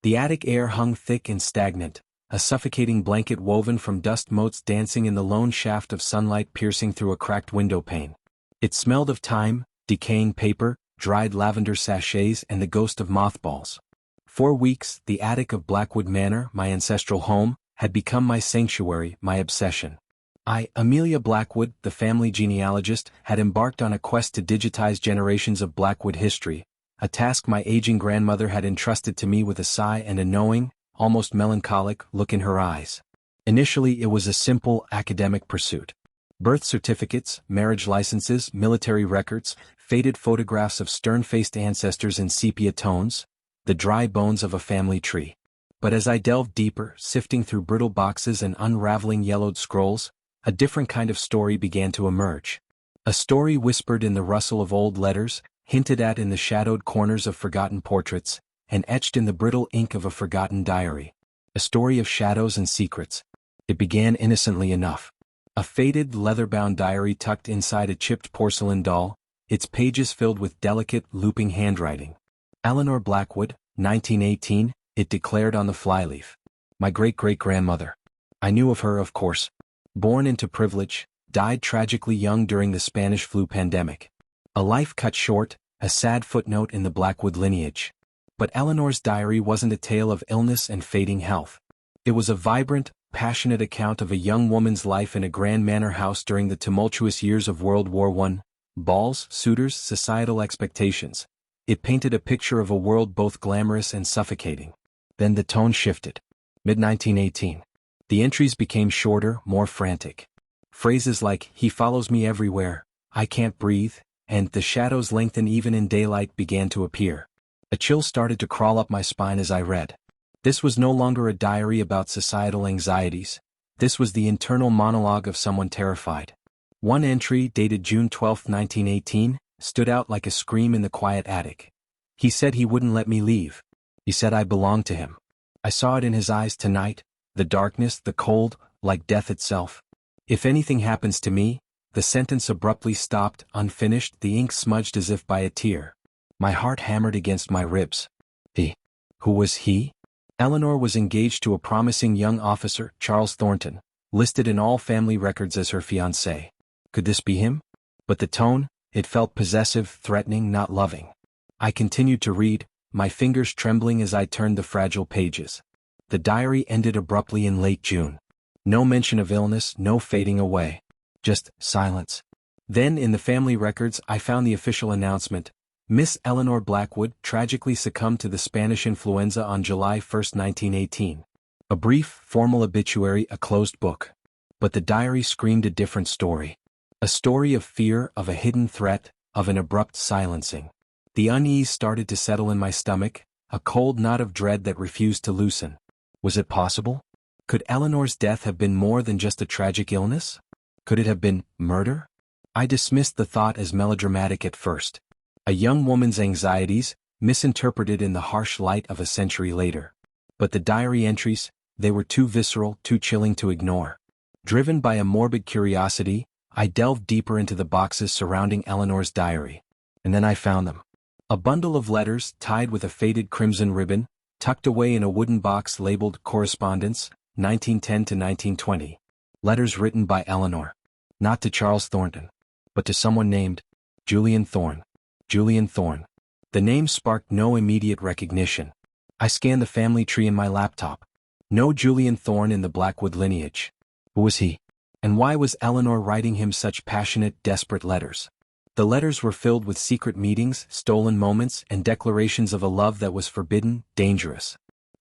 The attic air hung thick and stagnant, a suffocating blanket woven from dust motes dancing in the lone shaft of sunlight piercing through a cracked window pane. It smelled of time, decaying paper, dried lavender sachets and the ghost of mothballs. For weeks, the attic of Blackwood Manor, my ancestral home, had become my sanctuary, my obsession. I, Amelia Blackwood, the family genealogist, had embarked on a quest to digitize generations of Blackwood history, a task my aging grandmother had entrusted to me with a sigh and a knowing, almost melancholic, look in her eyes. Initially it was a simple, academic pursuit. Birth certificates, marriage licenses, military records, faded photographs of stern-faced ancestors in sepia tones, the dry bones of a family tree. But as I delved deeper, sifting through brittle boxes and unraveling yellowed scrolls, a different kind of story began to emerge. A story whispered in the rustle of old letters, hinted at in the shadowed corners of forgotten portraits, and etched in the brittle ink of a forgotten diary. A story of shadows and secrets. It began innocently enough. A faded, leather-bound diary tucked inside a chipped porcelain doll, its pages filled with delicate, looping handwriting. Eleanor Blackwood, 1918, it declared on the flyleaf. My great-great-grandmother. I knew of her, of course. Born into privilege, died tragically young during the Spanish flu pandemic. A life cut short, a sad footnote in the Blackwood lineage. But Eleanor's diary wasn't a tale of illness and fading health. It was a vibrant, passionate account of a young woman's life in a grand manor house during the tumultuous years of World War I. Balls, suitors, societal expectations. It painted a picture of a world both glamorous and suffocating. Then the tone shifted. Mid-1918. The entries became shorter, more frantic. Phrases like, "He follows me everywhere," "I can't breathe," and "the shadows lengthen even in daylight" began to appear. A chill started to crawl up my spine as I read. This was no longer a diary about societal anxieties. This was the internal monologue of someone terrified. One entry, dated June 12, 1918, stood out like a scream in the quiet attic. He said he wouldn't let me leave. He said I belonged to him. I saw it in his eyes tonight, the darkness, the cold, like death itself. If anything happens to me, the sentence abruptly stopped, unfinished, the ink smudged as if by a tear. My heart hammered against my ribs. He. Who was he? Eleanor was engaged to a promising young officer, Charles Thornton, listed in all family records as her fiancé. Could this be him? But the tone, it felt possessive, threatening, not loving. I continued to read, my fingers trembling as I turned the fragile pages. The diary ended abruptly in late June. No mention of illness, no fading away. Just silence. Then in the family records I found the official announcement. Miss Eleanor Blackwood tragically succumbed to the Spanish influenza on July 1, 1918. A brief, formal obituary, a closed book. But the diary screamed a different story. A story of fear, of a hidden threat, of an abrupt silencing. The unease started to settle in my stomach, a cold knot of dread that refused to loosen. Was it possible? Could Eleanor's death have been more than just a tragic illness? Could it have been murder? I dismissed the thought as melodramatic at first. A young woman's anxieties, misinterpreted in the harsh light of a century later. But the diary entries, they were too visceral, too chilling to ignore. Driven by a morbid curiosity, I delved deeper into the boxes surrounding Eleanor's diary. And then I found them. A bundle of letters tied with a faded crimson ribbon, tucked away in a wooden box labeled Correspondence, 1910 to 1920. Letters written by Eleanor. Not to Charles Thornton, but to someone named Julian Thorne. Julian Thorne. The name sparked no immediate recognition. I scanned the family tree in my laptop. No Julian Thorne in the Blackwood lineage. Who was he? And why was Eleanor writing him such passionate, desperate letters? The letters were filled with secret meetings, stolen moments, and declarations of a love that was forbidden, dangerous.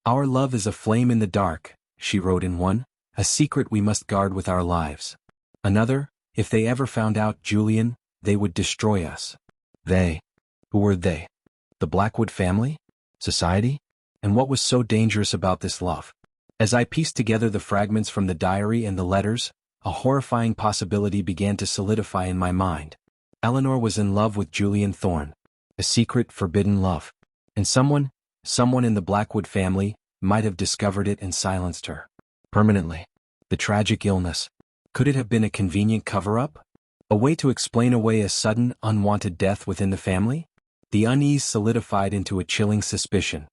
Our love is a flame in the dark, she wrote in one, a secret we must guard with our lives. Another, if they ever found out, Julian, they would destroy us. They. Who were they? The Blackwood family? Society? And what was so dangerous about this love? As I pieced together the fragments from the diary and the letters, a horrifying possibility began to solidify in my mind. Eleanor was in love with Julian Thorne. A secret, forbidden love. And someone in the Blackwood family, might have discovered it and silenced her. Permanently. The tragic illness. Could it have been a convenient cover-up? A way to explain away a sudden, unwanted death within the family? The unease solidified into a chilling suspicion.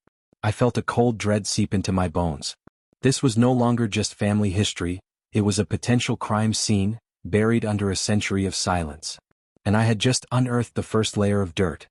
I felt a cold dread seep into my bones. This was no longer just family history, it was a potential crime scene, buried under a century of silence. And I had just unearthed the first layer of dirt.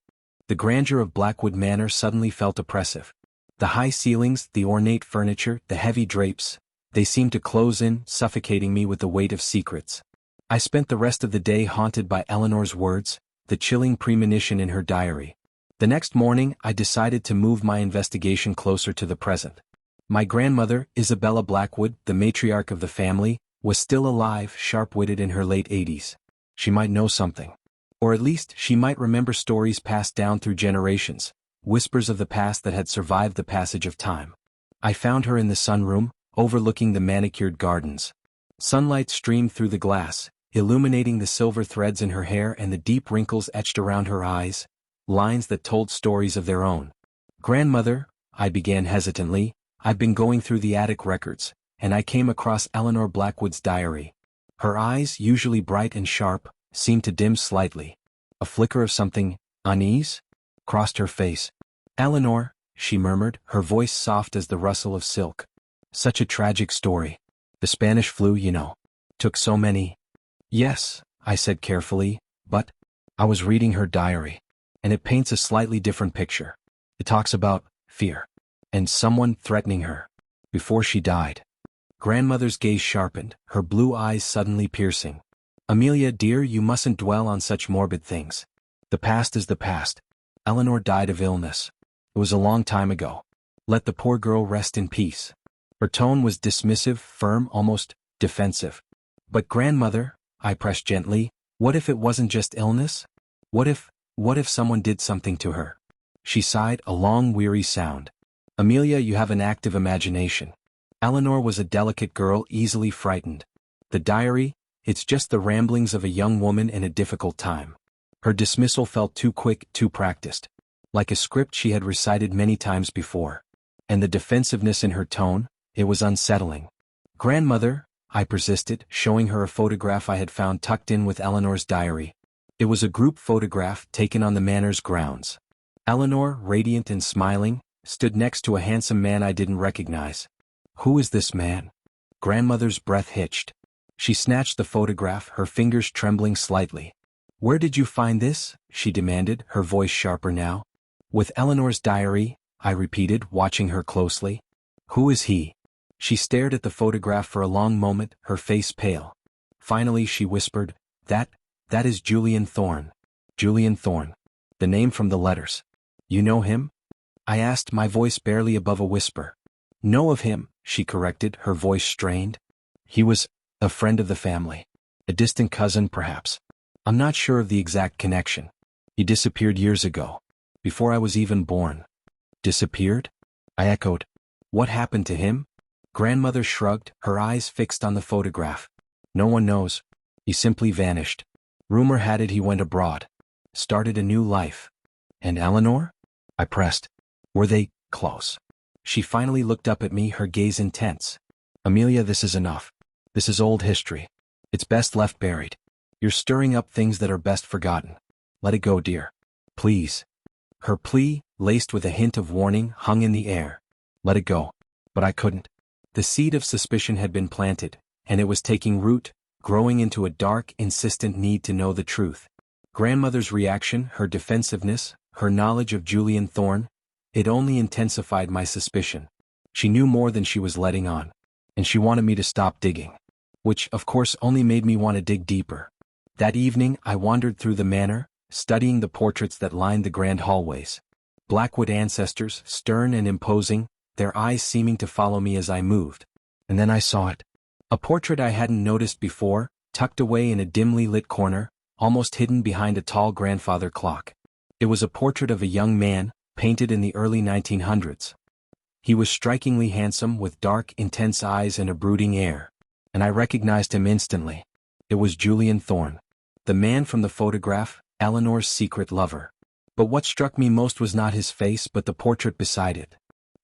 The grandeur of Blackwood Manor suddenly felt oppressive. The high ceilings, the ornate furniture, the heavy drapes, they seemed to close in, suffocating me with the weight of secrets. I spent the rest of the day haunted by Eleanor's words, the chilling premonition in her diary. The next morning, I decided to move my investigation closer to the present. My grandmother, Isabella Blackwood, the matriarch of the family, was still alive, sharp-witted in her late 80s. She might know something. Or at least, she might remember stories passed down through generations, whispers of the past that had survived the passage of time. I found her in the sunroom, overlooking the manicured gardens. Sunlight streamed through the glass, illuminating the silver threads in her hair and the deep wrinkles etched around her eyes, lines that told stories of their own. "Grandmother," I began hesitantly, "I've been going through the attic records, and I came across Eleanor Blackwood's diary." Her eyes, usually bright and sharp, seemed to dim slightly. A flicker of something, unease, crossed her face. "Eleanor," she murmured, her voice soft as the rustle of silk. "Such a tragic story. The Spanish flu, you know. Took so many." "Yes," I said carefully, "but I was reading her diary, and it paints a slightly different picture. It talks about fear, and someone threatening her, before she died." Grandmother's gaze sharpened, her blue eyes suddenly piercing. "Amelia dear, you mustn't dwell on such morbid things. The past is the past. Eleanor died of illness. It was a long time ago. Let the poor girl rest in peace." Her tone was dismissive, firm, almost defensive. "But grandmother," I pressed gently, "what if it wasn't just illness? What if someone did something to her?" She sighed, a long, weary sound. "Amelia, you have an active imagination. Eleanor was a delicate girl, easily frightened. The diary, it's just the ramblings of a young woman in a difficult time." Her dismissal felt too quick, too practiced. Like a script she had recited many times before. And the defensiveness in her tone, it was unsettling. "Grandmother," I persisted, showing her a photograph I had found tucked in with Eleanor's diary. It was a group photograph taken on the manor's grounds. Eleanor, radiant and smiling, stood next to a handsome man I didn't recognize. "Who is this man?" Grandmother's breath hitched. She snatched the photograph, her fingers trembling slightly. "Where did you find this?" she demanded, her voice sharper now. "With Eleanor's diary," I repeated, watching her closely. "Who is he?" She stared at the photograph for a long moment, her face pale. Finally she whispered, That is Julian Thorne." Julian Thorne. The name from the letters. "You know him?" I asked, my voice barely above a whisper. "Know of him," she corrected, her voice strained. "He was a friend of the family. A distant cousin, perhaps. I'm not sure of the exact connection. He disappeared years ago. Before I was even born." "Disappeared?" I echoed. "What happened to him?" Grandmother shrugged, her eyes fixed on the photograph. "No one knows. He simply vanished. Rumor had it he went abroad. Started a new life." "And Eleanor?" I pressed. "Were they close?" She finally looked up at me, her gaze intense. "Amelia, this is enough. This is old history. It's best left buried. You're stirring up things that are best forgotten. Let it go, dear. Please." Her plea, laced with a hint of warning, hung in the air. Let it go. But I couldn't. The seed of suspicion had been planted, and it was taking root, growing into a dark, insistent need to know the truth. Grandmother's reaction, her defensiveness, her knowledge of Julian Thorne, it only intensified my suspicion. She knew more than she was letting on, and she wanted me to stop digging. Which, of course, only made me want to dig deeper. That evening, I wandered through the manor, studying the portraits that lined the grand hallways. Blackwood ancestors, stern and imposing, their eyes seeming to follow me as I moved. And then I saw it. A portrait I hadn't noticed before, tucked away in a dimly lit corner, almost hidden behind a tall grandfather clock. It was a portrait of a young man, painted in the early 1900s. He was strikingly handsome, with dark, intense eyes and a brooding air. And I recognized him instantly. It was Julian Thorne. The man from the photograph, Eleanor's secret lover. But what struck me most was not his face but the portrait beside it.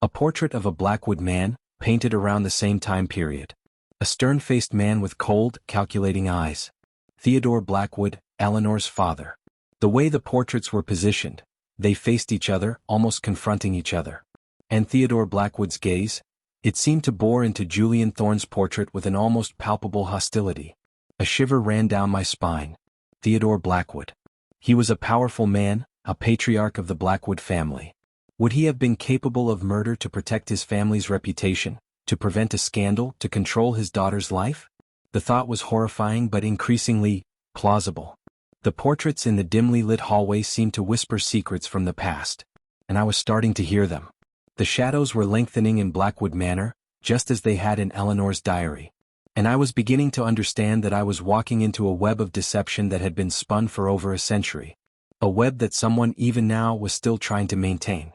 A portrait of a Blackwood man, painted around the same time period. A stern-faced man with cold, calculating eyes. Theodore Blackwood, Eleanor's father. The way the portraits were positioned, they faced each other, almost confronting each other. And Theodore Blackwood's gaze? It seemed to bore into Julian Thorne's portrait with an almost palpable hostility. A shiver ran down my spine. Theodore Blackwood. He was a powerful man, a patriarch of the Blackwood family. Would he have been capable of murder to protect his family's reputation, to prevent a scandal, to control his daughter's life? The thought was horrifying but increasingly plausible. The portraits in the dimly lit hallway seemed to whisper secrets from the past, and I was starting to hear them. The shadows were lengthening in Blackwood Manor, just as they had in Eleanor's diary. And I was beginning to understand that I was walking into a web of deception that had been spun for over a century. A web that someone even now was still trying to maintain.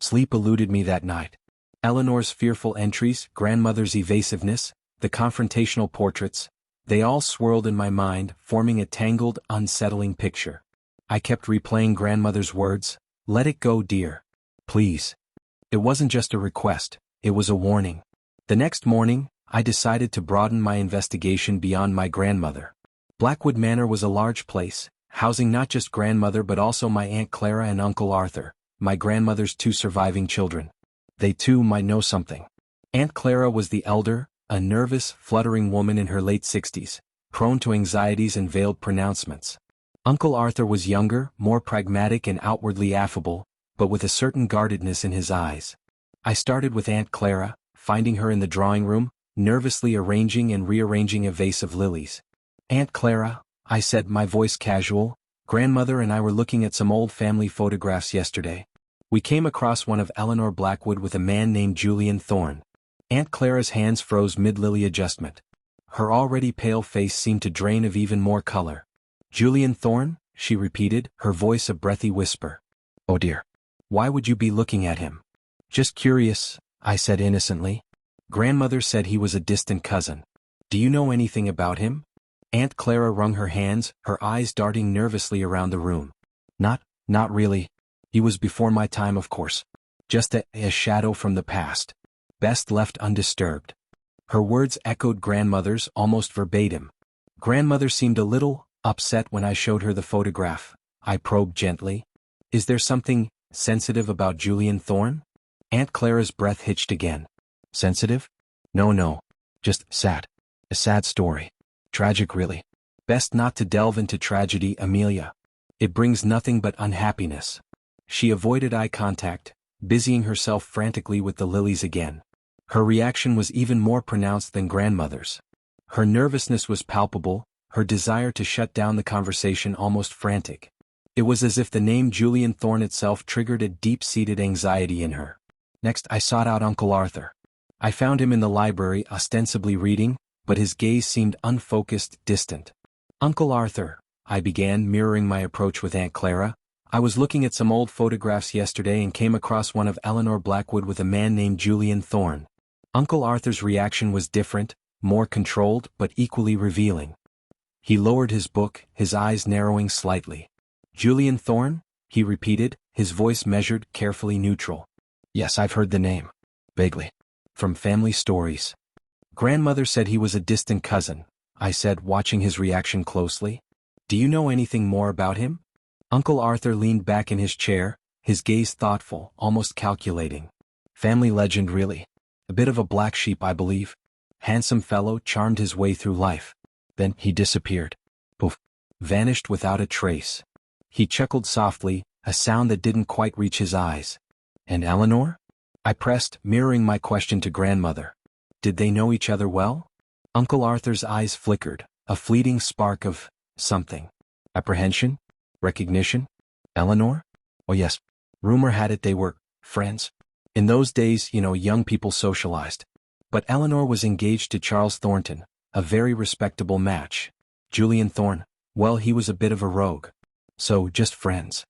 Sleep eluded me that night. Eleanor's fearful entries, grandmother's evasiveness, the confrontational portraits, they all swirled in my mind, forming a tangled, unsettling picture. I kept replaying grandmother's words, "Let it go, dear. Please." It wasn't just a request, it was a warning. The next morning, I decided to broaden my investigation beyond my grandmother. Blackwood Manor was a large place, housing not just grandmother but also my Aunt Clara and Uncle Arthur, my grandmother's 2 surviving children. They too might know something. Aunt Clara was the elder, a nervous, fluttering woman in her late 60s, prone to anxieties and veiled pronouncements. Uncle Arthur was younger, more pragmatic and outwardly affable, but with a certain guardedness in his eyes. I started with Aunt Clara, finding her in the drawing room, nervously arranging and rearranging a vase of lilies. "Aunt Clara," I said, my voice casual, "Grandmother and I were looking at some old family photographs yesterday. We came across one of Eleanor Blackwood with a man named Julian Thorne." Aunt Clara's hands froze mid-lily adjustment. Her already pale face seemed to drain of even more color. "Julian Thorne?" she repeated, her voice a breathy whisper. "Oh dear. Why would you be looking at him?" "Just curious," I said innocently. "Grandmother said he was a distant cousin. Do you know anything about him?" Aunt Clara wrung her hands, her eyes darting nervously around the room. Not really. He was before my time, of course. Just a shadow from the past. Best left undisturbed." Her words echoed grandmother's almost verbatim. "Grandmother seemed a little upset when I showed her the photograph," I probed gently. "Is there something sensitive about Julian Thorne?" Aunt Clara's breath hitched again. "Sensitive? No. Just sad. A sad story. Tragic, really. Best not to delve into tragedy, Amelia. It brings nothing but unhappiness." She avoided eye contact, busying herself frantically with the lilies again. Her reaction was even more pronounced than grandmother's. Her nervousness was palpable, her desire to shut down the conversation almost frantic. It was as if the name Julian Thorne itself triggered a deep-seated anxiety in her. Next I sought out Uncle Arthur. I found him in the library ostensibly reading, but his gaze seemed unfocused, distant. "Uncle Arthur," I began, mirroring my approach with Aunt Clara, "I was looking at some old photographs yesterday and came across one of Eleanor Blackwood with a man named Julian Thorne." Uncle Arthur's reaction was different, more controlled but equally revealing. He lowered his book, his eyes narrowing slightly. "Julian Thorne?" he repeated, his voice measured, carefully neutral. "Yes, I've heard the name. Vaguely. From family stories." "Grandmother said he was a distant cousin," I said, watching his reaction closely. "Do you know anything more about him?" Uncle Arthur leaned back in his chair, his gaze thoughtful, almost calculating. "Family legend, really. A bit of a black sheep, I believe. Handsome fellow, charmed his way through life. Then he disappeared. Poof. Vanished without a trace." He chuckled softly, a sound that didn't quite reach his eyes. "And Eleanor?" I pressed, mirroring my question to grandmother. "Did they know each other well?" Uncle Arthur's eyes flickered, a fleeting spark of something. Apprehension? Recognition? "Eleanor? Oh yes. Rumor had it they were friends. In those days, young people socialized. But Eleanor was engaged to Charles Thornton, a very respectable match. Julian Thorne, well, he was a bit of a rogue. So, just friends?"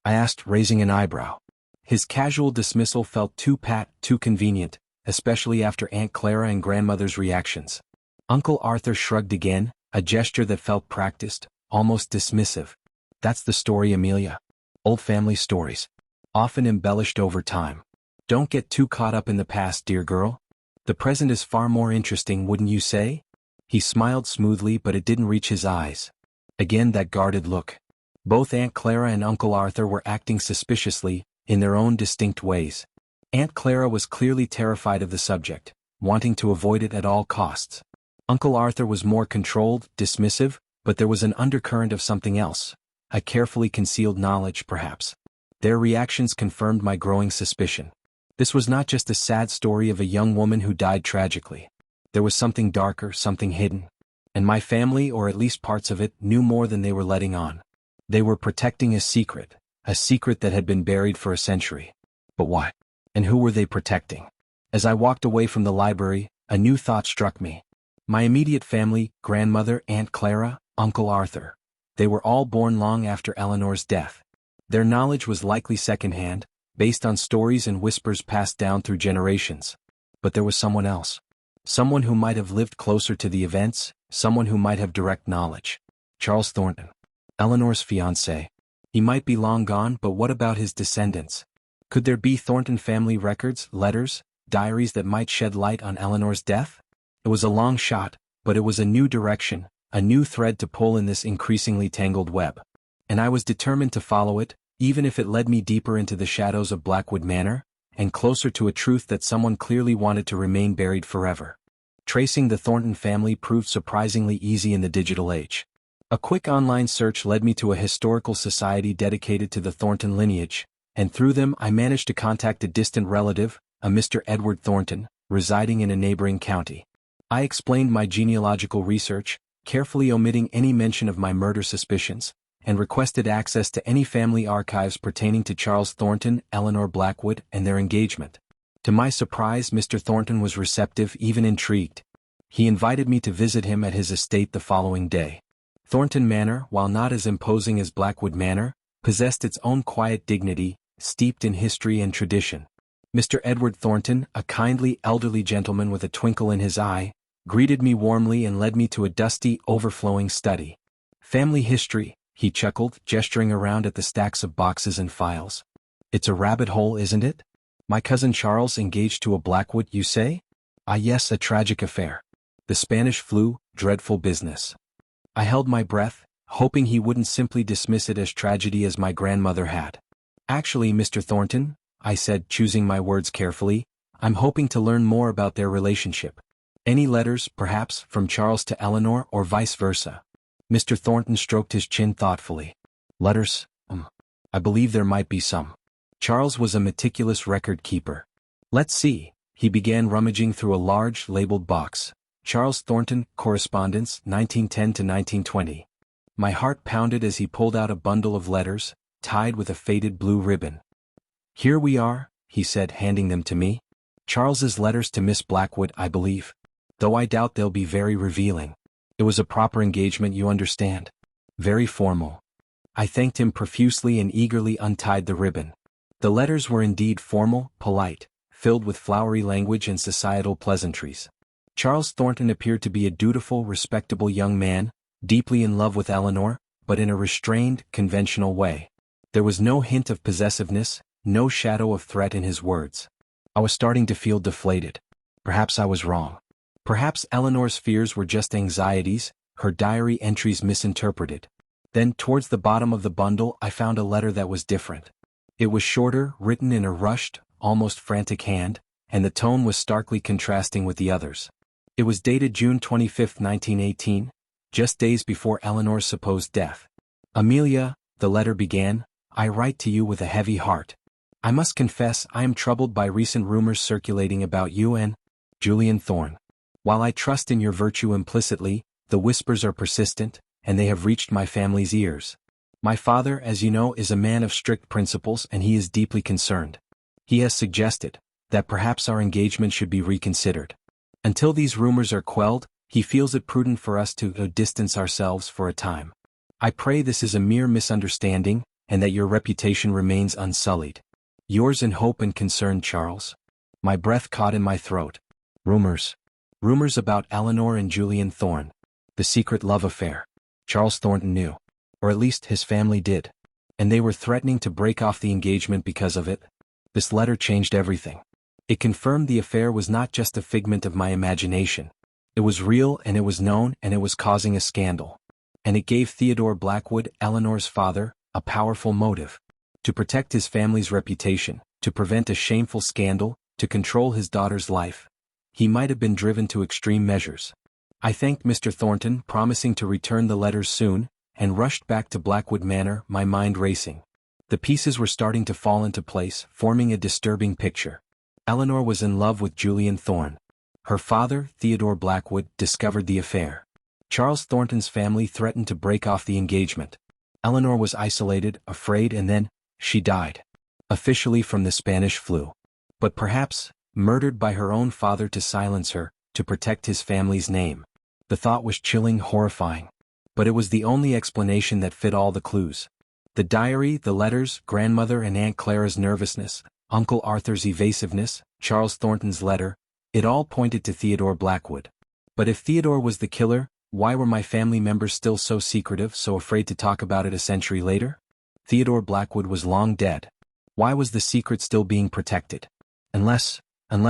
I asked, raising an eyebrow. His casual dismissal felt too pat, too convenient, especially after Aunt Clara and grandmother's reactions. Uncle Arthur shrugged again, a gesture that felt practiced, almost dismissive. "That's the story, Amelia. Old family stories. Often embellished over time. Don't get too caught up in the past, dear girl. The present is far more interesting, wouldn't you say?" He smiled smoothly, but it didn't reach his eyes. Again that guarded look. Both Aunt Clara and Uncle Arthur were acting suspiciously, in their own distinct ways. Aunt Clara was clearly terrified of the subject, wanting to avoid it at all costs. Uncle Arthur was more controlled, dismissive, but there was an undercurrent of something else, a carefully concealed knowledge perhaps. Their reactions confirmed my growing suspicion. This was not just a sad story of a young woman who died tragically. There was something darker, something hidden. And my family, or at least parts of it, knew more than they were letting on. They were protecting a secret that had been buried for a century. But why? And who were they protecting? As I walked away from the library, a new thought struck me. My immediate family, grandmother, Aunt Clara, Uncle Arthur, they were all born long after Eleanor's death. Their knowledge was likely secondhand, based on stories and whispers passed down through generations. But there was someone else. Someone who might have lived closer to the events, someone who might have direct knowledge. Charles Thornton, Eleanor's fiancé. He might be long gone, but what about his descendants? Could there be Thornton family records, letters, diaries that might shed light on Eleanor's death? It was a long shot, but it was a new direction, a new thread to pull in this increasingly tangled web. And I was determined to follow it, even if it led me deeper into the shadows of Blackwood Manor, and closer to a truth that someone clearly wanted to remain buried forever. Tracing the Thornton family proved surprisingly easy in the digital age. A quick online search led me to a historical society dedicated to the Thornton lineage, and through them I managed to contact a distant relative, a Mr. Edward Thornton, residing in a neighboring county. I explained my genealogical research, carefully omitting any mention of my murder suspicions, and requested access to any family archives pertaining to Charles Thornton, Eleanor Blackwood, and their engagement. To my surprise, Mr. Thornton was receptive, even intrigued. He invited me to visit him at his estate the following day. Thornton Manor, while not as imposing as Blackwood Manor, possessed its own quiet dignity, steeped in history and tradition. Mr. Edward Thornton, a kindly elderly gentleman with a twinkle in his eye, greeted me warmly and led me to a dusty, overflowing study. Family history, he chuckled, gesturing around at the stacks of boxes and files. It's a rabbit hole, isn't it? My cousin Charles engaged to a Blackwood, you say? Ah yes, a tragic affair. The Spanish flu, dreadful business. I held my breath, hoping he wouldn't simply dismiss it as tragedy as my grandmother had. Actually, Mr. Thornton, I said, choosing my words carefully, I'm hoping to learn more about their relationship. Any letters, perhaps, from Charles to Eleanor or vice versa? Mr. Thornton stroked his chin thoughtfully. Letters? I believe there might be some. Charles was a meticulous record keeper. Let's see. He began rummaging through a large, labeled box. Charles Thornton, Correspondence, 1910 to 1920. My heart pounded as he pulled out a bundle of letters, tied with a faded blue ribbon. Here we are, he said, handing them to me. Charles's letters to Miss Blackwood, I believe. Though I doubt they'll be very revealing. It was a proper engagement, you understand. Very formal. I thanked him profusely and eagerly untied the ribbon. The letters were indeed formal, polite, filled with flowery language and societal pleasantries. Charles Thornton appeared to be a dutiful, respectable young man, deeply in love with Eleanor, but in a restrained, conventional way. There was no hint of possessiveness, no shadow of threat in his words. I was starting to feel deflated. Perhaps I was wrong. Perhaps Eleanor's fears were just anxieties, her diary entries misinterpreted. Then, towards the bottom of the bundle, I found a letter that was different. It was shorter, written in a rushed, almost frantic hand, and the tone was starkly contrasting with the others. It was dated June 25, 1918, just days before Eleanor's supposed death. Amelia, the letter began, I write to you with a heavy heart. I must confess I am troubled by recent rumors circulating about you and Julian Thorne. While I trust in your virtue implicitly, the whispers are persistent, and they have reached my family's ears. My father, as you know, is a man of strict principles and he is deeply concerned. He has suggested that perhaps our engagement should be reconsidered. Until these rumors are quelled, he feels it prudent for us to distance ourselves for a time. I pray this is a mere misunderstanding, and that your reputation remains unsullied. Yours in hope and concern, Charles. My breath caught in my throat. Rumors. Rumors about Eleanor and Julian Thorne. The secret love affair. Charles Thornton knew. Or at least his family did. And they were threatening to break off the engagement because of it. This letter changed everything. It confirmed the affair was not just a figment of my imagination. It was real and it was known and it was causing a scandal. And it gave Theodore Blackwood, Eleanor's father, a powerful motive. To protect his family's reputation, to prevent a shameful scandal, to control his daughter's life. He might have been driven to extreme measures. I thanked Mr. Thornton, promising to return the letters soon, and rushed back to Blackwood Manor, my mind racing. The pieces were starting to fall into place, forming a disturbing picture. Eleanor was in love with Julian Thorne. Her father, Theodore Blackwood, discovered the affair. Charles Thornton's family threatened to break off the engagement. Eleanor was isolated, afraid, and then, she died. Officially from the Spanish flu. But perhaps, murdered by her own father to silence her, to protect his family's name. The thought was chilling, horrifying. But it was the only explanation that fit all the clues. The diary, the letters, grandmother and Aunt Clara's nervousness, Uncle Arthur's evasiveness, Charles Thornton's letter, it all pointed to Theodore Blackwood. But if Theodore was the killer, why were my family members still so secretive, so afraid to talk about it a century later? Theodore Blackwood was long dead. Why was the secret still being protected? Unless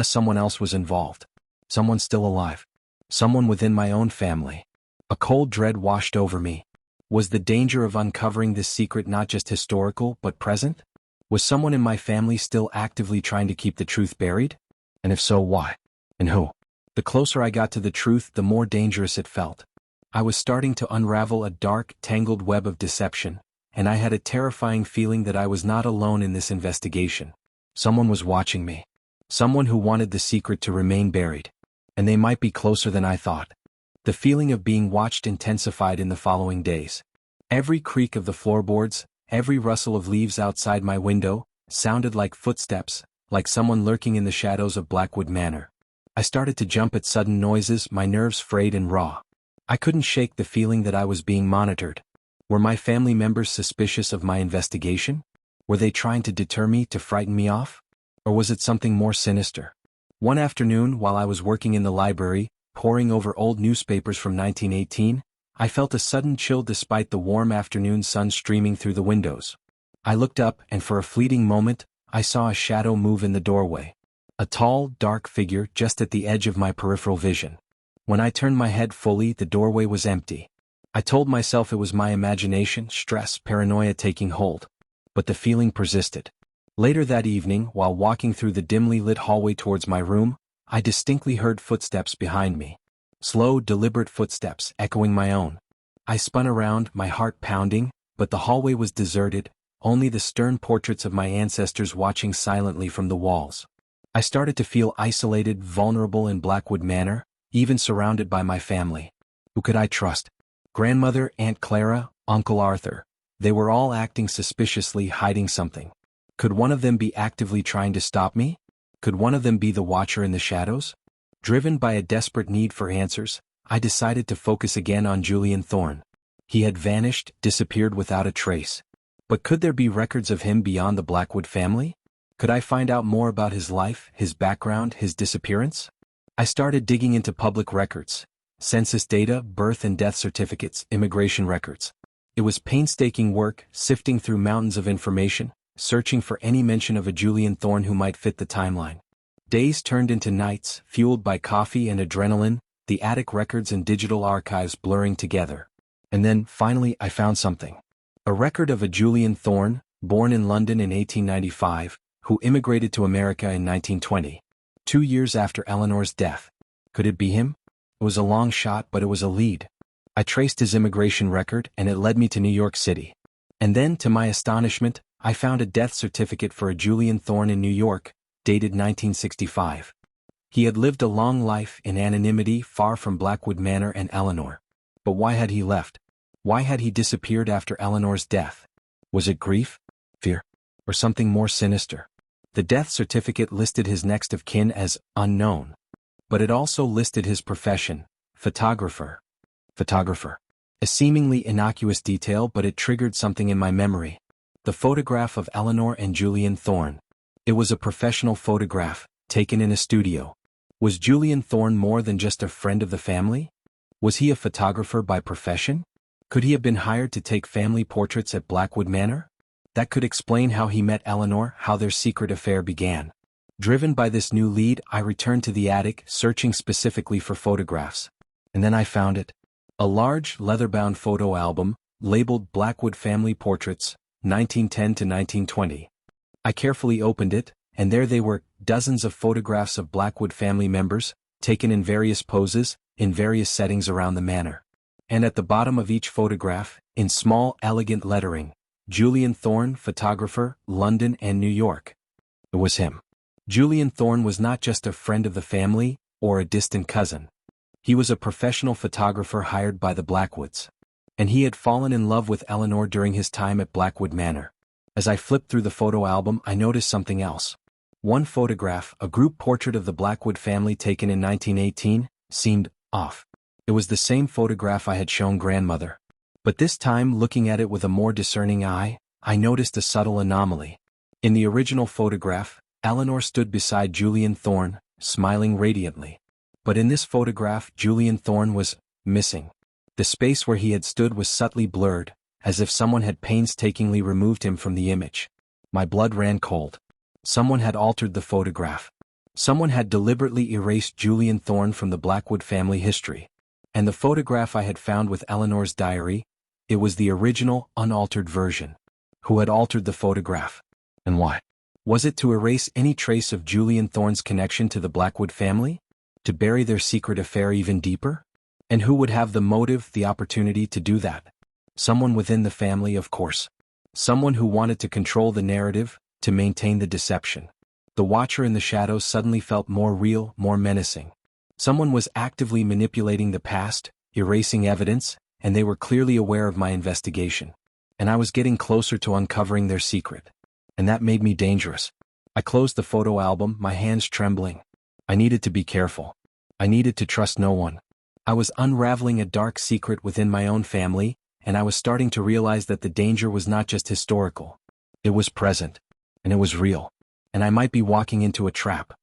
someone else was involved. Someone still alive. Someone within my own family. A cold dread washed over me. Was the danger of uncovering this secret not just historical but present? Was someone in my family still actively trying to keep the truth buried? And if so, why? And who? The closer I got to the truth, the more dangerous it felt. I was starting to unravel a dark, tangled web of deception, and I had a terrifying feeling that I was not alone in this investigation. Someone was watching me. Someone who wanted the secret to remain buried. And they might be closer than I thought. The feeling of being watched intensified in the following days. Every creak of the floorboards, every rustle of leaves outside my window, sounded like footsteps, like someone lurking in the shadows of Blackwood Manor. I started to jump at sudden noises, my nerves frayed and raw. I couldn't shake the feeling that I was being monitored. Were my family members suspicious of my investigation? Were they trying to deter me, to frighten me off? Or was it something more sinister? One afternoon, while I was working in the library, poring over old newspapers from 1918, I felt a sudden chill despite the warm afternoon sun streaming through the windows. I looked up, and for a fleeting moment, I saw a shadow move in the doorway. A tall, dark figure just at the edge of my peripheral vision. When I turned my head fully, the doorway was empty. I told myself it was my imagination, stress, paranoia taking hold. But the feeling persisted. Later that evening, while walking through the dimly lit hallway towards my room, I distinctly heard footsteps behind me. Slow, deliberate footsteps, echoing my own. I spun around, my heart pounding, but the hallway was deserted, only the stern portraits of my ancestors watching silently from the walls. I started to feel isolated, vulnerable in Blackwood Manor, even surrounded by my family. Who could I trust? Grandmother, Aunt Clara, Uncle Arthur. They were all acting suspiciously, hiding something. Could one of them be actively trying to stop me? Could one of them be the watcher in the shadows? Driven by a desperate need for answers, I decided to focus again on Julian Thorne. He had vanished, disappeared without a trace. But could there be records of him beyond the Blackwood family? Could I find out more about his life, his background, his disappearance? I started digging into public records. Census data, birth and death certificates, immigration records. It was painstaking work, sifting through mountains of information, searching for any mention of a Julian Thorne who might fit the timeline. Days turned into nights, fueled by coffee and adrenaline, the attic records and digital archives blurring together. And then, finally, I found something. A record of a Julian Thorne, born in London in 1895, who immigrated to America in 1920. 2 years after Eleanor's death. Could it be him? It was a long shot, but it was a lead. I traced his immigration record, and it led me to New York City. And then, to my astonishment, I found a death certificate for a Julian Thorne in New York, dated 1965. He had lived a long life in anonymity, far from Blackwood Manor and Eleanor. But why had he left? Why had he disappeared after Eleanor's death? Was it grief? Fear? Or something more sinister? The death certificate listed his next of kin as unknown. But it also listed his profession, photographer. A seemingly innocuous detail, but it triggered something in my memory. The photograph of Eleanor and Julian Thorne. It was a professional photograph, taken in a studio. Was Julian Thorne more than just a friend of the family? Was he a photographer by profession? Could he have been hired to take family portraits at Blackwood Manor? That could explain how he met Eleanor, how their secret affair began. Driven by this new lead, I returned to the attic, searching specifically for photographs. And then I found it. A large, leather-bound photo album, labeled Blackwood Family Portraits, 1910 to 1920. I carefully opened it, and there they were, dozens of photographs of Blackwood family members, taken in various poses, in various settings around the manor. And at the bottom of each photograph, in small, elegant lettering, Julian Thorne, photographer, London and New York. It was him. Julian Thorne was not just a friend of the family, or a distant cousin. He was a professional photographer hired by the Blackwoods. And he had fallen in love with Eleanor during his time at Blackwood Manor. As I flipped through the photo album, I noticed something else. One photograph, a group portrait of the Blackwood family taken in 1918, seemed off. It was the same photograph I had shown grandmother. But this time, looking at it with a more discerning eye, I noticed a subtle anomaly. In the original photograph, Eleanor stood beside Julian Thorne, smiling radiantly. But in this photograph, Julian Thorne was missing. The space where he had stood was subtly blurred, as if someone had painstakingly removed him from the image. My blood ran cold. Someone had altered the photograph. Someone had deliberately erased Julian Thorne from the Blackwood family history. And the photograph I had found with Eleanor's diary, it was the original, unaltered version. Who had altered the photograph? And why? Was it to erase any trace of Julian Thorne's connection to the Blackwood family? To bury their secret affair even deeper? And who would have the motive, the opportunity to do that? Someone within the family, of course. Someone who wanted to control the narrative, to maintain the deception. The watcher in the shadows suddenly felt more real, more menacing. Someone was actively manipulating the past, erasing evidence, and they were clearly aware of my investigation. And I was getting closer to uncovering their secret. And that made me dangerous. I closed the photo album, my hands trembling. I needed to be careful. I needed to trust no one. I was unraveling a dark secret within my own family, and I was starting to realize that the danger was not just historical. It was present. And it was real. And I might be walking into a trap.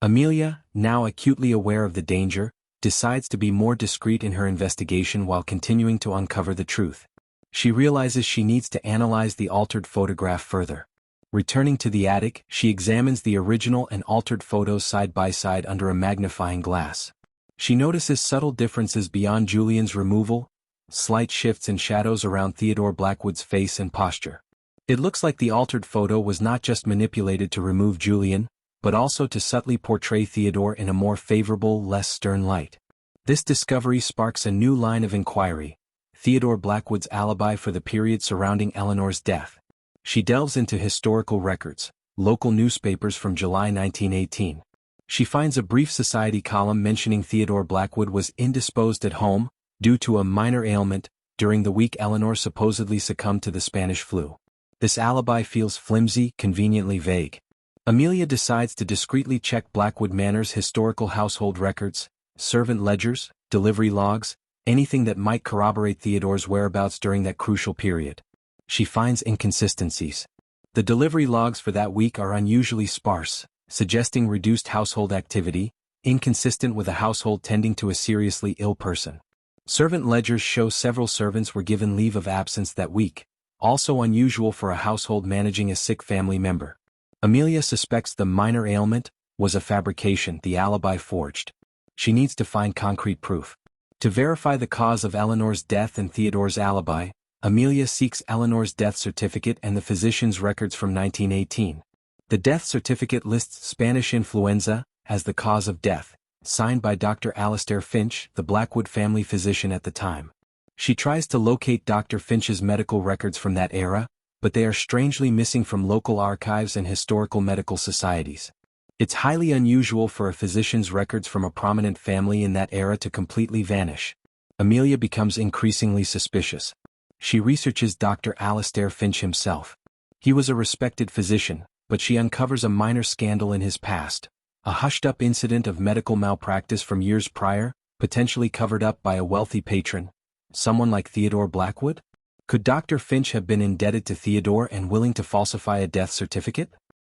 Amelia, now acutely aware of the danger, decides to be more discreet in her investigation while continuing to uncover the truth. She realizes she needs to analyze the altered photograph further. Returning to the attic, she examines the original and altered photos side by side under a magnifying glass. She notices subtle differences beyond Julian's removal, slight shifts in shadows around Theodore Blackwood's face and posture. It looks like the altered photo was not just manipulated to remove Julian, but also to subtly portray Theodore in a more favorable, less stern light. This discovery sparks a new line of inquiry: Theodore Blackwood's alibi for the period surrounding Eleanor's death. She delves into historical records, local newspapers from July 1918. She finds a brief society column mentioning Theodore Blackwood was indisposed at home, due to a minor ailment, during the week Eleanor supposedly succumbed to the Spanish flu. This alibi feels flimsy, conveniently vague. Amelia decides to discreetly check Blackwood Manor's historical household records, servant ledgers, delivery logs, anything that might corroborate Theodore's whereabouts during that crucial period. She finds inconsistencies. The delivery logs for that week are unusually sparse, suggesting reduced household activity, inconsistent with a household tending to a seriously ill person. Servant ledgers show several servants were given leave of absence that week, also unusual for a household managing a sick family member. Amelia suspects the minor ailment was a fabrication, the alibi forged. She needs to find concrete proof. To verify the cause of Eleanor's death and Theodore's alibi, Amelia seeks Eleanor's death certificate and the physician's records from 1918. The death certificate lists Spanish influenza as the cause of death, signed by Dr. Alistair Finch, the Blackwood family physician at the time. She tries to locate Dr. Finch's medical records from that era, but they are strangely missing from local archives and historical medical societies. It's highly unusual for a physician's records from a prominent family in that era to completely vanish. Amelia becomes increasingly suspicious. She researches Dr. Alastair Finch himself. He was a respected physician, but she uncovers a minor scandal in his past, a hushed-up incident of medical malpractice from years prior, potentially covered up by a wealthy patron, someone like Theodore Blackwood? Could Dr. Finch have been indebted to Theodore and willing to falsify a death certificate?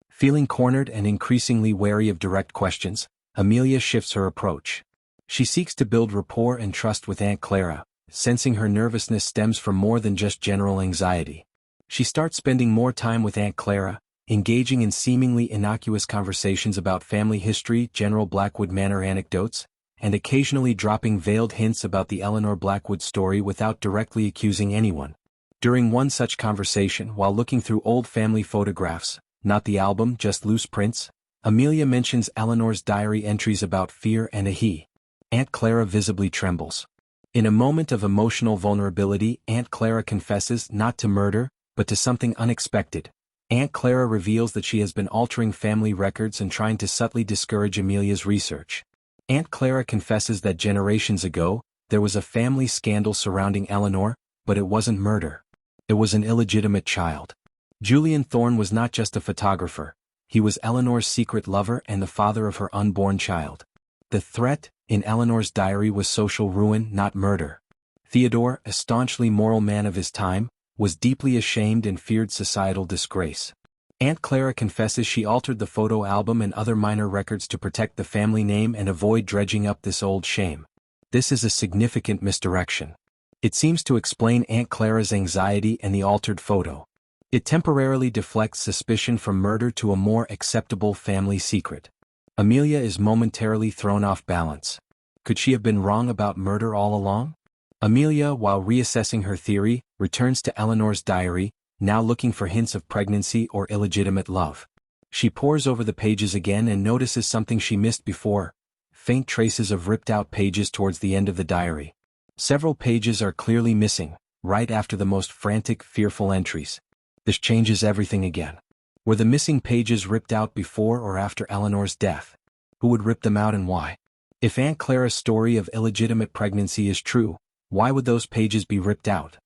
Feeling cornered and increasingly wary of direct questions, Amelia shifts her approach. She seeks to build rapport and trust with Aunt Clara, sensing her nervousness stems from more than just general anxiety. She starts spending more time with Aunt Clara, engaging in seemingly innocuous conversations about family history, General Blackwood Manor anecdotes, and occasionally dropping veiled hints about the Eleanor Blackwood story without directly accusing anyone. During one such conversation, while looking through old family photographs, not the album, just loose prints, Amelia mentions Eleanor's diary entries about fear and a he. Aunt Clara visibly trembles. In a moment of emotional vulnerability, Aunt Clara confesses not to murder, but to something unexpected. Aunt Clara reveals that she has been altering family records and trying to subtly discourage Amelia's research. Aunt Clara confesses that generations ago, there was a family scandal surrounding Eleanor, but it wasn't murder. It was an illegitimate child. Julian Thorne was not just a photographer, he was Eleanor's secret lover and the father of her unborn child. The threat, in Eleanor's diary, was social ruin, not murder. Theodore, a staunchly moral man of his time, was deeply ashamed and feared societal disgrace. Aunt Clara confesses she altered the photo album and other minor records to protect the family name and avoid dredging up this old shame. This is a significant misdirection. It seems to explain Aunt Clara's anxiety and the altered photo. It temporarily deflects suspicion from murder to a more acceptable family secret. Amelia is momentarily thrown off balance. Could she have been wrong about murder all along? Amelia, while reassessing her theory, returns to Eleanor's diary, now looking for hints of pregnancy or illegitimate love. She pores over the pages again and notices something she missed before: faint traces of ripped-out pages towards the end of the diary. Several pages are clearly missing, right after the most frantic, fearful entries. This changes everything again. Were the missing pages ripped out before or after Eleanor's death? Who would rip them out and why? If Aunt Clara's story of illegitimate pregnancy is true, why would those pages be ripped out?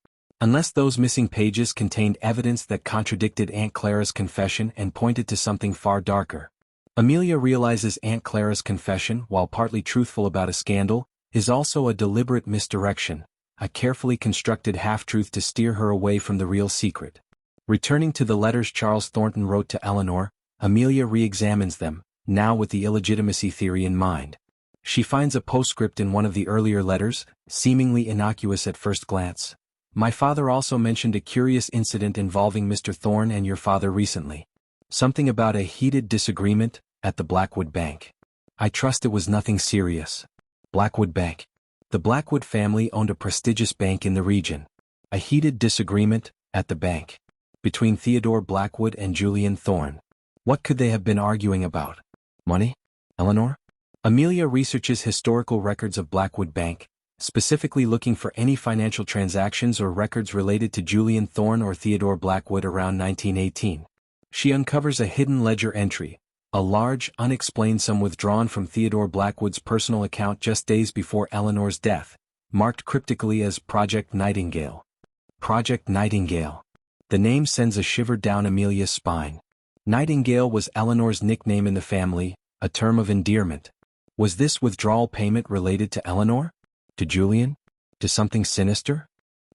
Unless those missing pages contained evidence that contradicted Aunt Clara's confession and pointed to something far darker. Amelia realizes Aunt Clara's confession, while partly truthful about a scandal, is also a deliberate misdirection, a carefully constructed half-truth to steer her away from the real secret. Returning to the letters Charles Thornton wrote to Eleanor, Amelia re-examines them, now with the illegitimacy theory in mind. She finds a postscript in one of the earlier letters, seemingly innocuous at first glance. My father also mentioned a curious incident involving Mr. Thorne and your father recently. Something about a heated disagreement at the Blackwood Bank. I trust it was nothing serious. Blackwood Bank. The Blackwood family owned a prestigious bank in the region. A heated disagreement at the bank. Between Theodore Blackwood and Julian Thorne. What could they have been arguing about? Money? Eleanor? Amelia researches historical records of Blackwood Bank, specifically looking for any financial transactions or records related to Julian Thorne or Theodore Blackwood around 1918. She uncovers a hidden ledger entry, a large, unexplained sum withdrawn from Theodore Blackwood's personal account just days before Eleanor's death, marked cryptically as Project Nightingale. Project Nightingale. The name sends a shiver down Amelia's spine. Nightingale was Eleanor's nickname in the family, a term of endearment. Was this withdrawal payment related to Eleanor? To Julian? To something sinister?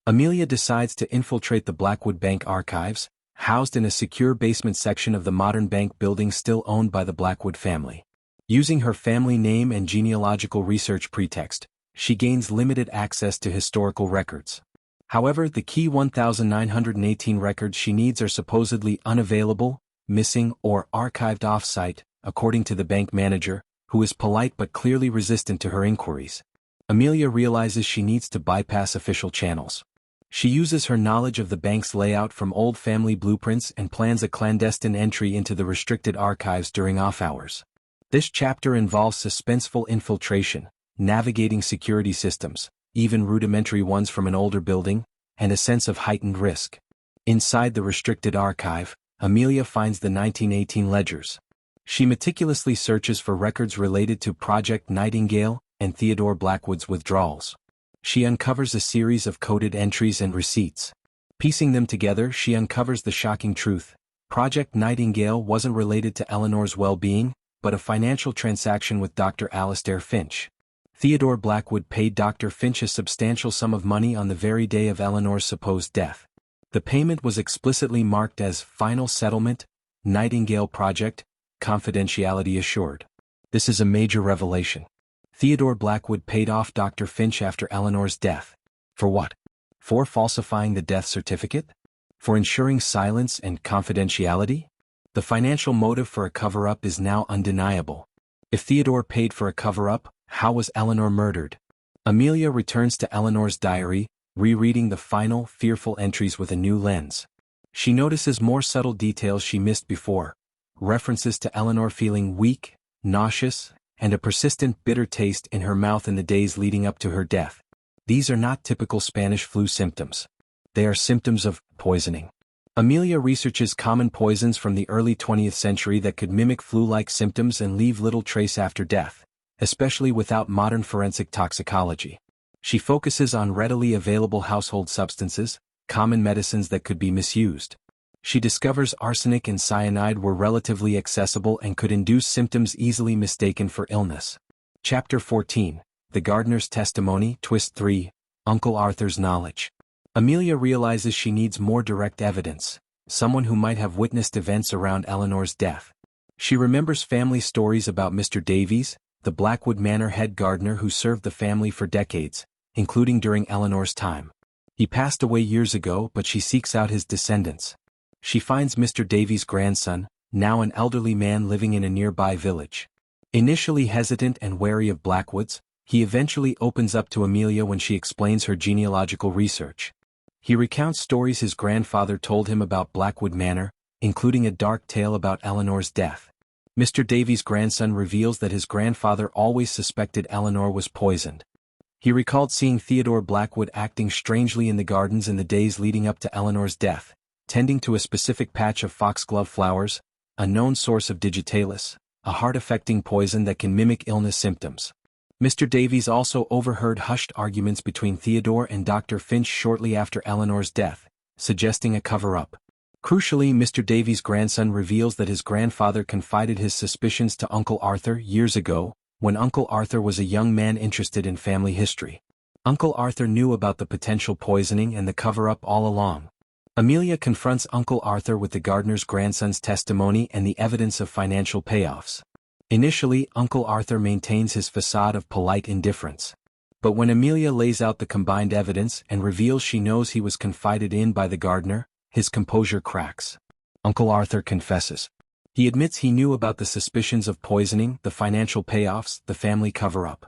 Amelia decides to infiltrate the Blackwood Bank archives, housed in a secure basement section of the modern bank building still owned by the Blackwood family. Using her family name and genealogical research pretext, she gains limited access to historical records. However, the key 1,918 records she needs are supposedly unavailable, missing, or archived off-site, according to the bank manager, who is polite but clearly resistant to her inquiries. Amelia realizes she needs to bypass official channels. She uses her knowledge of the bank's layout from old family blueprints and plans a clandestine entry into the restricted archives during off-hours. This chapter involves suspenseful infiltration, navigating security systems, even rudimentary ones from an older building, and a sense of heightened risk. Inside the restricted archive, Amelia finds the 1918 ledgers. She meticulously searches for records related to Project Nightingale and Theodore Blackwood's withdrawals. She uncovers a series of coded entries and receipts. Piecing them together, she uncovers the shocking truth. Project Nightingale wasn't related to Eleanor's well-being, but a financial transaction with Dr. Alastair Finch. Theodore Blackwood paid Dr. Finch a substantial sum of money on the very day of Eleanor's supposed death. The payment was explicitly marked as final settlement, Nightingale Project, confidentiality assured. This is a major revelation. Theodore Blackwood paid off Dr. Finch after Eleanor's death. For what? For falsifying the death certificate? For ensuring silence and confidentiality? The financial motive for a cover-up is now undeniable. If Theodore paid for a cover-up, how was Eleanor murdered? Amelia returns to Eleanor's diary, rereading the final, fearful entries with a new lens. She notices more subtle details she missed before, references to Eleanor feeling weak, nauseous, and a persistent bitter taste in her mouth in the days leading up to her death. These are not typical Spanish flu symptoms. They are symptoms of poisoning. Amelia researches common poisons from the early 20th century that could mimic flu-like symptoms and leave little trace after death, especially without modern forensic toxicology. She focuses on readily available household substances, common medicines that could be misused. She discovers arsenic and cyanide were relatively accessible and could induce symptoms easily mistaken for illness. Chapter 14, The Gardener's Testimony, Twist 3, Uncle Arthur's Knowledge. Amelia realizes she needs more direct evidence, someone who might have witnessed events around Eleanor's death. She remembers family stories about Mr. Davies, the Blackwood Manor head gardener who served the family for decades, including during Eleanor's time. He passed away years ago, but she seeks out his descendants. She finds Mr. Davies' grandson, now an elderly man living in a nearby village. Initially hesitant and wary of Blackwoods, he eventually opens up to Amelia when she explains her genealogical research. He recounts stories his grandfather told him about Blackwood Manor, including a dark tale about Eleanor's death. Mr. Davies' grandson reveals that his grandfather always suspected Eleanor was poisoned. He recalled seeing Theodore Blackwood acting strangely in the gardens in the days leading up to Eleanor's death, tending to a specific patch of foxglove flowers, a known source of digitalis, a heart-affecting poison that can mimic illness symptoms. Mr. Davies also overheard hushed arguments between Theodore and Dr. Finch shortly after Eleanor's death, suggesting a cover-up. Crucially, Mr. Davies' grandson reveals that his grandfather confided his suspicions to Uncle Arthur years ago, when Uncle Arthur was a young man interested in family history. Uncle Arthur knew about the potential poisoning and the cover-up all along. Amelia confronts Uncle Arthur with the gardener's grandson's testimony and the evidence of financial payoffs. Initially, Uncle Arthur maintains his facade of polite indifference. But when Amelia lays out the combined evidence and reveals she knows he was confided in by the gardener, his composure cracks. Uncle Arthur confesses. He admits he knew about the suspicions of poisoning, the financial payoffs, the family cover-up.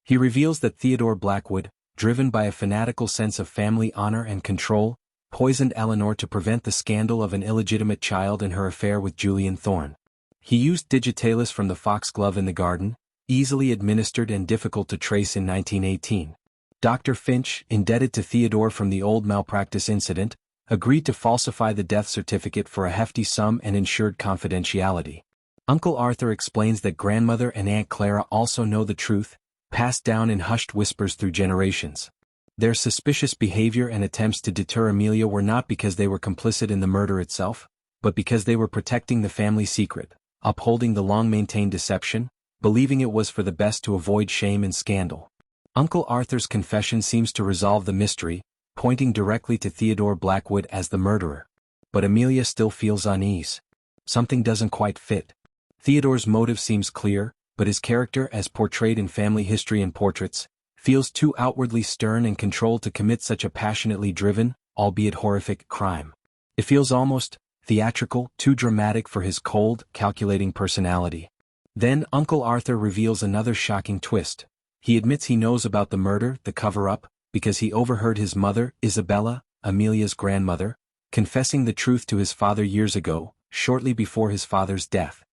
He reveals that Theodore Blackwood, driven by a fanatical sense of family honor and control, poisoned Eleanor to prevent the scandal of an illegitimate child in her affair with Julian Thorne. He used digitalis from the foxglove in the garden, easily administered and difficult to trace in 1918. Dr. Finch, indebted to Theodore from the old malpractice incident, agreed to falsify the death certificate for a hefty sum and ensured confidentiality. Uncle Arthur explains that grandmother and Aunt Clara also know the truth, passed down in hushed whispers through generations. Their suspicious behavior and attempts to deter Amelia were not because they were complicit in the murder itself, but because they were protecting the family secret, upholding the long-maintained deception, believing it was for the best to avoid shame and scandal. Uncle Arthur's confession seems to resolve the mystery, pointing directly to Theodore Blackwood as the murderer. But Amelia still feels unease. Something doesn't quite fit. Theodore's motive seems clear, but his character as portrayed in family history and portraits, feels too outwardly stern and controlled to commit such a passionately driven, albeit horrific, crime. It feels almost theatrical, too dramatic for his cold, calculating personality. Then Uncle Arthur reveals another shocking twist. He admits he knows about the murder, the cover-up, because he overheard his mother, Isabella, Amelia's grandmother, confessing the truth to his father years ago, shortly before his father's death.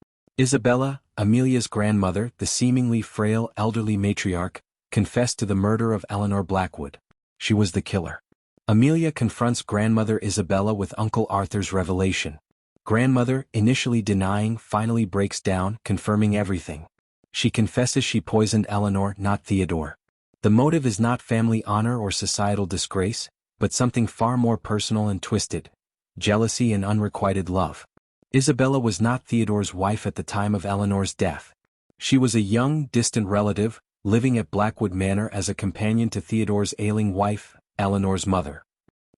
Isabella, Amelia's grandmother, the seemingly frail elderly matriarch, confessed to the murder of Eleanor Blackwood. She was the killer. Amelia confronts grandmother Isabella with Uncle Arthur's revelation. Grandmother, initially denying, finally breaks down, confirming everything. She confesses she poisoned Eleanor, not Theodore. The motive is not family honor or societal disgrace, but something far more personal and twisted: jealousy and unrequited love. Isabella was not Theodore's wife at the time of Eleanor's death. She was a young, distant relative, living at Blackwood Manor as a companion to Theodore's ailing wife, Eleanor's mother.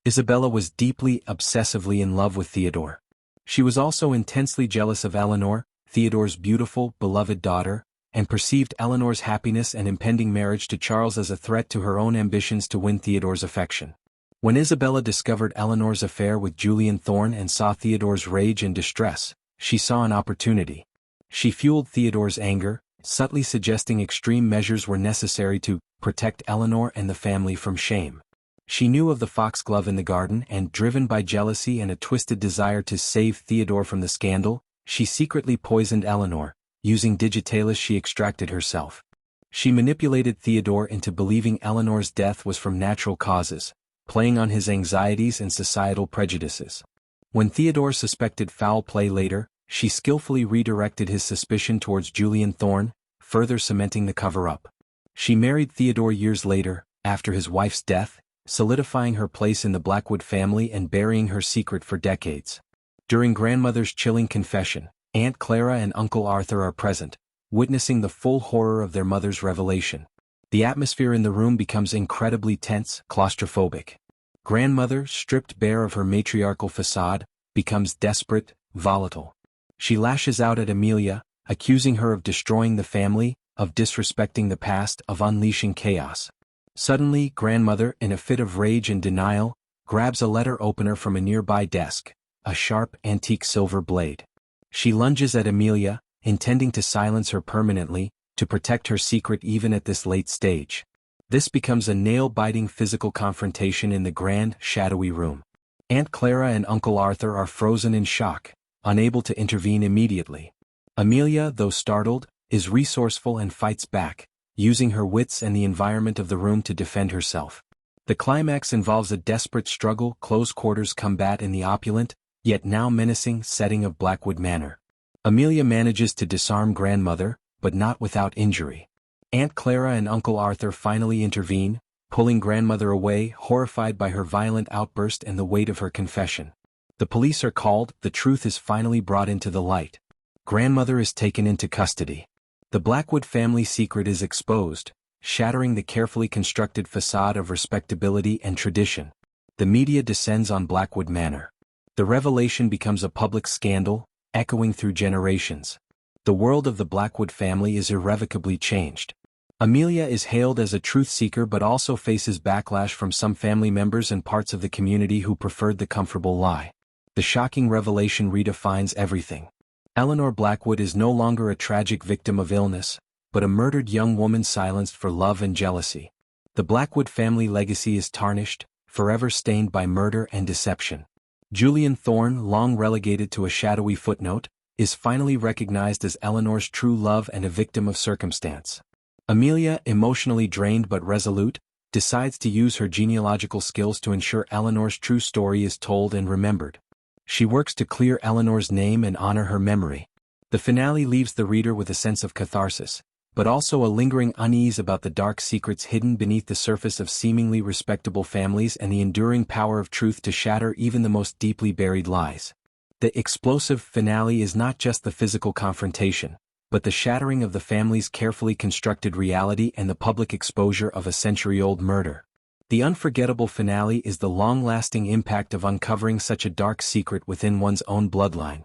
Isabella was deeply, obsessively in love with Theodore. She was also intensely jealous of Eleanor, Theodore's beautiful, beloved daughter, and perceived Eleanor's happiness and impending marriage to Charles as a threat to her own ambitions to win Theodore's affection. When Isabella discovered Eleanor's affair with Julian Thorne and saw Theodore's rage and distress, she saw an opportunity. She fueled Theodore's anger, subtly suggesting extreme measures were necessary to protect Eleanor and the family from shame. She knew of the foxglove in the garden and, driven by jealousy and a twisted desire to save Theodore from the scandal, she secretly poisoned Eleanor. Using digitalis she extracted herself. She manipulated Theodore into believing Eleanor's death was from natural causes, playing on his anxieties and societal prejudices. When Theodore suspected foul play later, she skillfully redirected his suspicion towards Julian Thorne, further cementing the cover-up. She married Theodore years later, after his wife's death, solidifying her place in the Blackwood family and burying her secret for decades. During grandmother's chilling confession, Aunt Clara and Uncle Arthur are present, witnessing the full horror of their mother's revelation. The atmosphere in the room becomes incredibly tense, claustrophobic. Grandmother, stripped bare of her matriarchal facade, becomes desperate, volatile. She lashes out at Amelia, accusing her of destroying the family, of disrespecting the past, of unleashing chaos. Suddenly, grandmother, in a fit of rage and denial, grabs a letter opener from a nearby desk, a sharp, antique silver blade. She lunges at Amelia, intending to silence her permanently, to protect her secret even at this late stage. This becomes a nail-biting physical confrontation in the grand, shadowy room. Aunt Clara and Uncle Arthur are frozen in shock, unable to intervene immediately. Amelia, though startled, is resourceful and fights back, using her wits and the environment of the room to defend herself. The climax involves a desperate struggle, close-quarters combat in the opulent, yet now menacing, setting of Blackwood Manor. Amelia manages to disarm grandmother, but not without injury. Aunt Clara and Uncle Arthur finally intervene, pulling grandmother away, horrified by her violent outburst and the weight of her confession. The police are called, the truth is finally brought into the light. Grandmother is taken into custody. The Blackwood family secret is exposed, shattering the carefully constructed facade of respectability and tradition. The media descends on Blackwood Manor. The revelation becomes a public scandal, echoing through generations. The world of the Blackwood family is irrevocably changed. Amelia is hailed as a truth seeker but also faces backlash from some family members and parts of the community who preferred the comfortable lie. The shocking revelation redefines everything. Eleanor Blackwood is no longer a tragic victim of illness, but a murdered young woman silenced for love and jealousy. The Blackwood family legacy is tarnished, forever stained by murder and deception. Julian Thorne, long relegated to a shadowy footnote, is finally recognized as Eleanor's true love and a victim of circumstance. Amelia, emotionally drained but resolute, decides to use her genealogical skills to ensure Eleanor's true story is told and remembered. She works to clear Eleanor's name and honor her memory. The finale leaves the reader with a sense of catharsis, but also a lingering unease about the dark secrets hidden beneath the surface of seemingly respectable families and the enduring power of truth to shatter even the most deeply buried lies. The explosive finale is not just the physical confrontation, but the shattering of the family's carefully constructed reality and the public exposure of a century-old murder. The unforgettable finale is the long-lasting impact of uncovering such a dark secret within one's own bloodline.